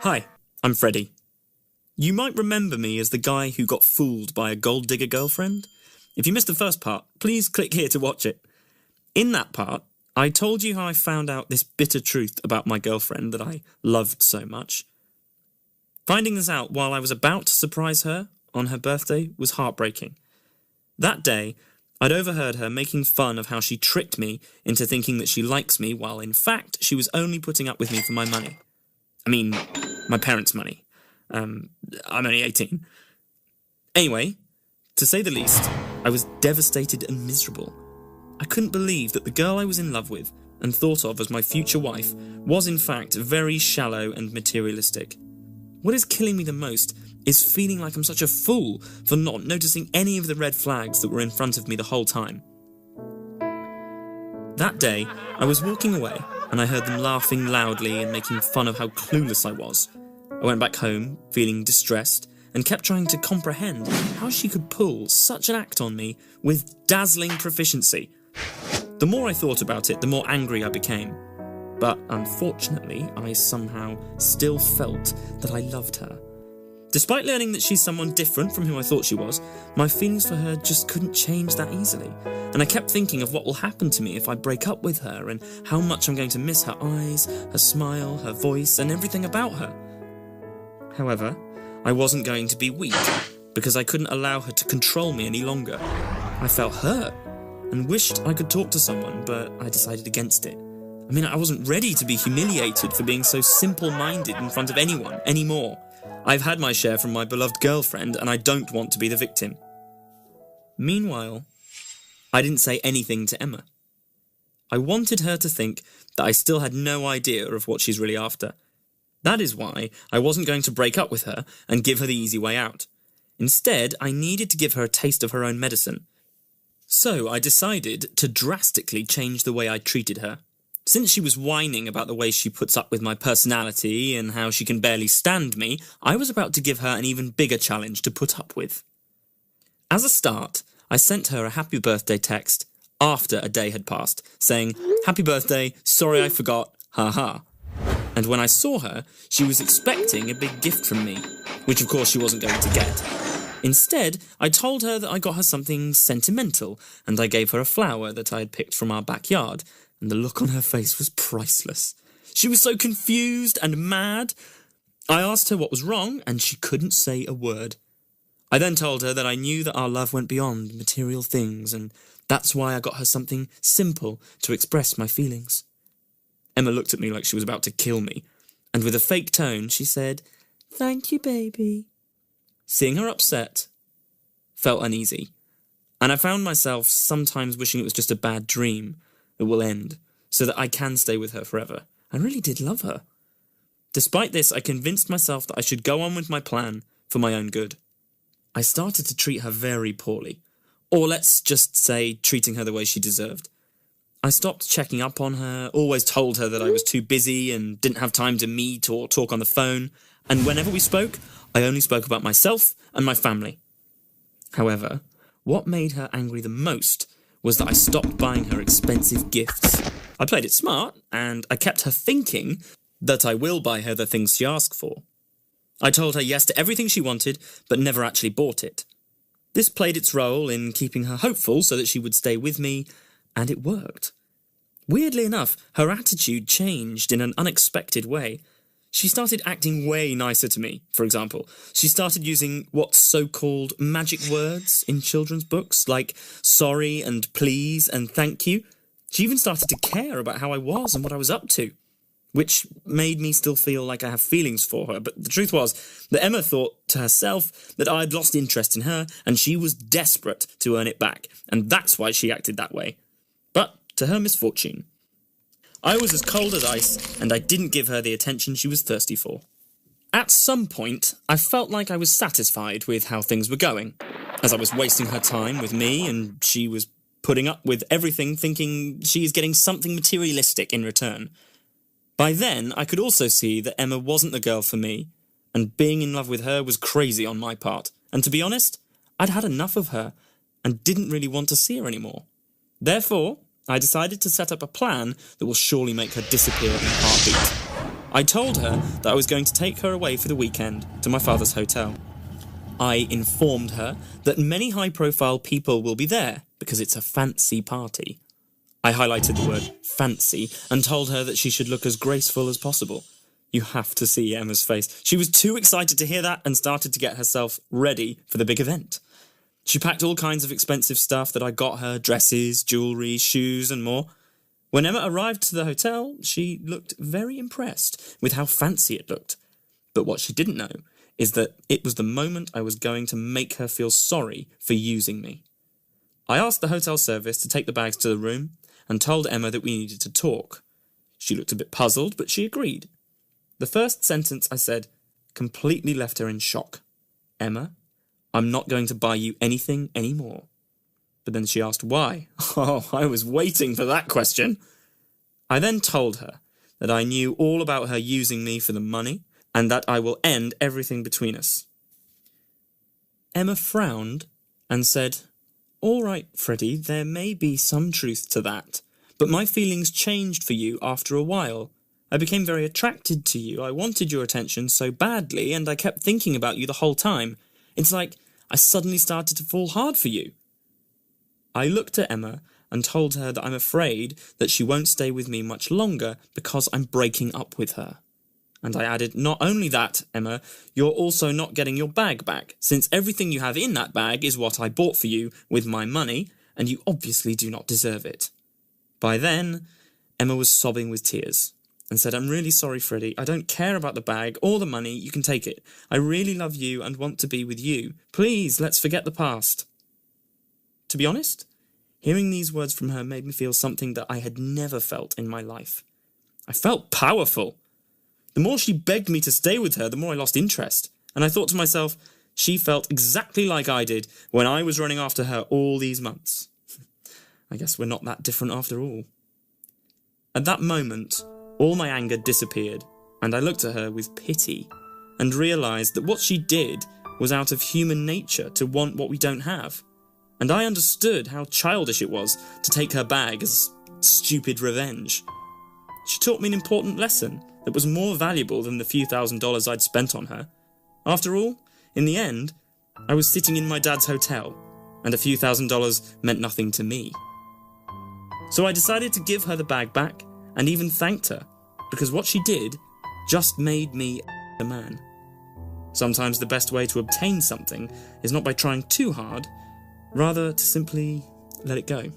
Hi, I'm Freddie. You might remember me as the guy who got fooled by a gold digger girlfriend. If you missed the first part, please click here to watch it. In that part, I told you how I found out this bitter truth about my girlfriend that I loved so much. Finding this out while I was about to surprise her on her birthday was heartbreaking. That day, I'd overheard her making fun of how she tricked me into thinking that she likes me while in fact she was only putting up with me for my money. I mean, my parents' money. I'm only 18. Anyway, to say the least, I was devastated and miserable. I couldn't believe that the girl I was in love with and thought of as my future wife was in fact very shallow and materialistic. What is killing me the most is feeling like I'm such a fool for not noticing any of the red flags that were in front of me the whole time. That day, I was walking away and I heard them laughing loudly and making fun of how clueless I was. I went back home, feeling distressed, and kept trying to comprehend how she could pull such an act on me with dazzling proficiency. The more I thought about it, the more angry I became. But unfortunately, I somehow still felt that I loved her. Despite learning that she's someone different from who I thought she was, my feelings for her just couldn't change that easily. And I kept thinking of what will happen to me if I break up with her and how much I'm going to miss her eyes, her smile, her voice, and everything about her. However, I wasn't going to be weak because I couldn't allow her to control me any longer. I felt hurt and wished I could talk to someone, but I decided against it. I mean, I wasn't ready to be humiliated for being so simple-minded in front of anyone anymore. I've had my share from my beloved girlfriend, and I don't want to be the victim. Meanwhile, I didn't say anything to Emma. I wanted her to think that I still had no idea of what she's really after. That is why I wasn't going to break up with her and give her the easy way out. Instead, I needed to give her a taste of her own medicine. So I decided to drastically change the way I treated her. Since she was whining about the way she puts up with my personality and how she can barely stand me, I was about to give her an even bigger challenge to put up with. As a start, I sent her a happy birthday text after a day had passed, saying, "Happy birthday, sorry I forgot, haha." And when I saw her, she was expecting a big gift from me, which of course she wasn't going to get. Instead, I told her that I got her something sentimental, and I gave her a flower that I had picked from our backyard, and the look on her face was priceless. She was so confused and mad. I asked her what was wrong, and she couldn't say a word. I then told her that I knew that our love went beyond material things, and that's why I got her something simple to express my feelings. Emma looked at me like she was about to kill me, and with a fake tone, she said, "Thank you, baby." Seeing her upset felt uneasy, and I found myself sometimes wishing it was just a bad dream that will end, so that I can stay with her forever. I really did love her. Despite this, I convinced myself that I should go on with my plan for my own good. I started to treat her very poorly, or let's just say treating her the way she deserved. I stopped checking up on her, always told her that I was too busy and didn't have time to meet or talk on the phone, and whenever we spoke, I only spoke about myself and my family. However, what made her angry the most was that I stopped buying her expensive gifts. I played it smart, and I kept her thinking that I will buy her the things she asked for. I told her yes to everything she wanted, but never actually bought it. This played its role in keeping her hopeful so that she would stay with me, and it worked. Weirdly enough, her attitude changed in an unexpected way. She started acting way nicer to me, for example. She started using what's so-called magic words in children's books, like sorry and please and thank you. She even started to care about how I was and what I was up to, which made me still feel like I have feelings for her. But the truth was that Emma thought to herself that I'd lost interest in her and she was desperate to earn it back, and that's why she acted that way. But to her misfortune, I was as cold as ice, and I didn't give her the attention she was thirsty for. At some point, I felt like I was satisfied with how things were going, as I was wasting her time with me, and she was putting up with everything thinking she is getting something materialistic in return. By then, I could also see that Emma wasn't the girl for me, and being in love with her was crazy on my part, and to be honest, I'd had enough of her, and didn't really want to see her anymore. Therefore, I decided to set up a plan that will surely make her disappear in a heartbeat. I told her that I was going to take her away for the weekend to my father's hotel. I informed her that many high-profile people will be there because it's a fancy party. I highlighted the word fancy and told her that she should look as graceful as possible. You have to see Emma's face. She was too excited to hear that and started to get herself ready for the big event. She packed all kinds of expensive stuff that I got her, dresses, jewellery, shoes and more. When Emma arrived to the hotel, she looked very impressed with how fancy it looked. But what she didn't know is that it was the moment I was going to make her feel sorry for using me. I asked the hotel service to take the bags to the room and told Emma that we needed to talk. She looked a bit puzzled, but she agreed. The first sentence I said completely left her in shock. "Emma, I'm not going to buy you anything anymore." But then she asked why. Oh, I was waiting for that question. I then told her that I knew all about her using me for the money and that I will end everything between us. Emma frowned and said, "All right, Freddie, there may be some truth to that, but my feelings changed for you after a while. I became very attracted to you. I wanted your attention so badly, and I kept thinking about you the whole time. It's like I suddenly started to fall hard for you." I looked at Emma and told her that I'm afraid that she won't stay with me much longer because I'm breaking up with her. And I added, "Not only that, Emma, you're also not getting your bag back, since everything you have in that bag is what I bought for you with my money, and you obviously do not deserve it." By then, Emma was sobbing with tears and said, "I'm really sorry, Freddie. I don't care about the bag or the money. You can take it. I really love you and want to be with you. Please, let's forget the past." To be honest, hearing these words from her made me feel something that I had never felt in my life. I felt powerful. The more she begged me to stay with her, the more I lost interest. And I thought to myself, she felt exactly like I did when I was running after her all these months. I guess we're not that different after all. At that moment, all my anger disappeared, and I looked at her with pity and realised that what she did was out of human nature to want what we don't have. And I understood how childish it was to take her bag as stupid revenge. She taught me an important lesson that was more valuable than the few $1,000s I'd spent on her. After all, in the end, I was sitting in my dad's hotel, and a few $1,000s meant nothing to me. So I decided to give her the bag back, and even thanked her, because what she did just made me a man. Sometimes the best way to obtain something is not by trying too hard, rather to simply let it go.